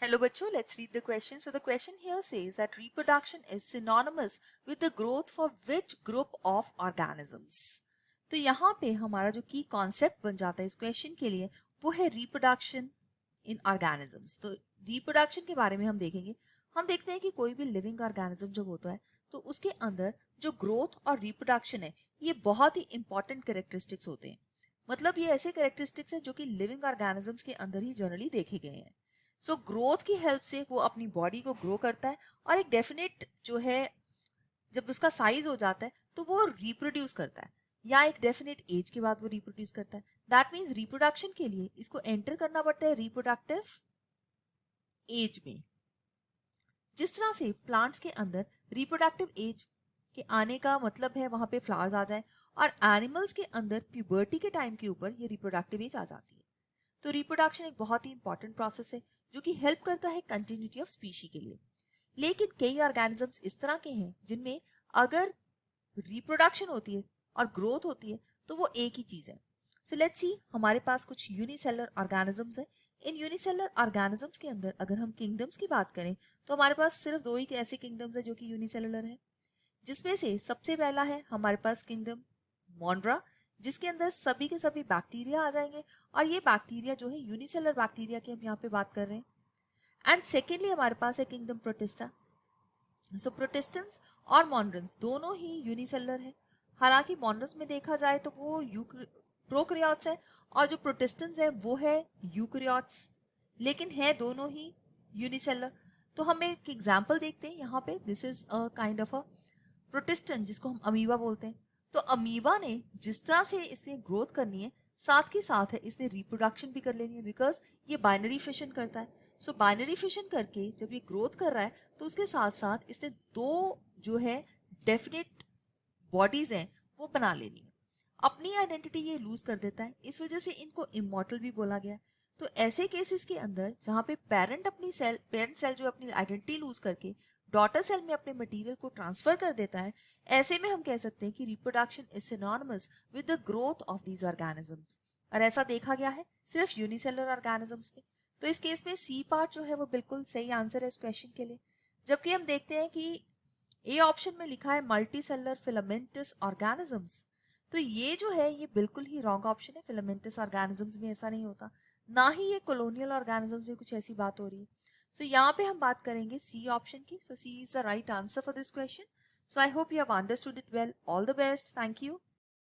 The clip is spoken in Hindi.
Hello बच्चों, let's read the question. So the question here says that reproduction is synonymous with the growth for which group of organisms? तो यहाँ पे हमारा जो की कॉन्सेप्ट बन जाता है इस क्वेश्चन के लिए वो है रिप्रोडक्शन इन ऑर्गेनिजम्स। तो रिप्रोडक्शन के बारे में हम देखेंगे। हम देखते हैं कि कोई भी लिविंग ऑर्गेनिज्म जब होता है तो उसके अंदर जो ग्रोथ और रिप्रोडक्शन है ये बहुत ही इंपॉर्टेंट कैरेक्टरिस्टिक्स होते हैं। मतलब ये ऐसे कैरेक्टरिस्टिक्स हैं जो कि लिविंग ऑर्गेनिजम्स के अंदर ही जनरली देखे गए हैं। सो ग्रोथ की हेल्प से वो अपनी बॉडी को ग्रो करता है और एक डेफिनेट जो है जब उसका साइज हो जाता है तो वो रिप्रोड्यूस करता है या एक डेफिनेट एज के बाद वो रिप्रोड्यूस करता है। दैट मीन्स रिप्रोडक्शन के लिए इसको एंटर करना पड़ता है रिप्रोडक्टिव एज में। जिस तरह से प्लांट्स के अंदर रिप्रोडक्टिव एज के आने का मतलब है वहां पे फ्लावर्स आ जाए और एनिमल्स के अंदर प्यूबर्टी के टाइम के ऊपर ये रिप्रोडक्टिव एज आ जाती है। तो रिप्रोडक्शन एक बहुत ही इंपॉर्टेंट प्रोसेस है जो कि हेल्प करता है कंटिन्यूटी ऑफ स्पीशी के लिए। लेकिन कई ऑर्गेनिजम्स इस तरह के हैं जिनमें अगर रिप्रोडक्शन होती है और ग्रोथ होती है तो वो एक ही चीज है। सो लेट्स सी, हमारे पास कुछ यूनिसेलर ऑर्गेनिजम्स है। इन यूनिसेलर ऑर्गेनिजम्स के अंदर अगर हम किंगडम्स की बात करें तो हमारे पास सिर्फ दो ही ऐसे किंगडम्स है जो कि यूनिसेलुलर है, जिसमें से सबसे पहला है हमारे पास किंगडम मोन्ड्रा, जिसके अंदर सभी के सभी बैक्टीरिया आ जाएंगे और ये बैक्टीरिया जो है यूनिसेलर बैक्टीरिया की हम यहाँ पे बात कर रहे हैं। एंड सेकेंडली हमारे पास है किंगडम प्रोटिस्टा। सो प्रोटिस्टेंस और मॉन्ड्रन्स दोनों ही यूनिसेलर है। हालांकि मॉन्ड्रन्स में देखा जाए तो वो प्रोकैरियोट्स है और जो प्रोटिस्टेंस है वो है यूकैरियोट्स, लेकिन है दोनों ही यूनिसेलर। तो हम एक एग्जांपल देखते हैं यहाँ पे। This is a kind of a protist जिसको हम अमीबा बोलते हैं। तो अमीबा ने जिस तरह से इसने ग्रोथ करनी है साथ के साथ है इसने रिप्रोडक्शन भी कर लेनी है, बिकॉज ये बाइनरी फिशन करता है। सो बाइनरी फिशन करके जब ये ग्रोथ कर रहा है तो उसके साथ साथ इसने दो जो है डेफिनेट बॉडीज हैं वो बना लेनी है। अपनी आइडेंटिटी ये लूज कर देता है, इस वजह से इनको इमॉर्टल भी बोला गया है। तो ऐसे केसेस के अंदर जहाँ पे पेरेंट सेल जो अपनी आइडेंटिटी लूज करके डॉटर सेल में अपने मटेरियल को ट्रांसफर कर देता है, ऐसे में हम कह सकते हैं कि reproduction is synonymous with the growth of these organisms. और ऐसा देखा गया है सिर्फ यूनिसेलुलर ऑर्गेनिजम्स में। तो इस केस में सी पार्ट जो है वो बिल्कुल सही आंसर है इस क्वेश्चन के लिए। जबकि हम देखते हैं कि ए ऑप्शन में लिखा है मल्टी सेलुलर फिलामेंटस ऑर्गेनिजम्स। तो ये जो है ये बिल्कुल ही रॉन्ग ऑप्शन है। फिलामेंटस ऑर्गेनिजम्स में ऐसा नहीं होता, ना ही ये कॉलोनियल ऑर्गेनिजम्स में कुछ ऐसी बात हो रही है। सो यहाँ पे हम बात करेंगे सी ऑप्शन की। So C is the right answer for this question. So I hope you have understood it well. All the best, thank you.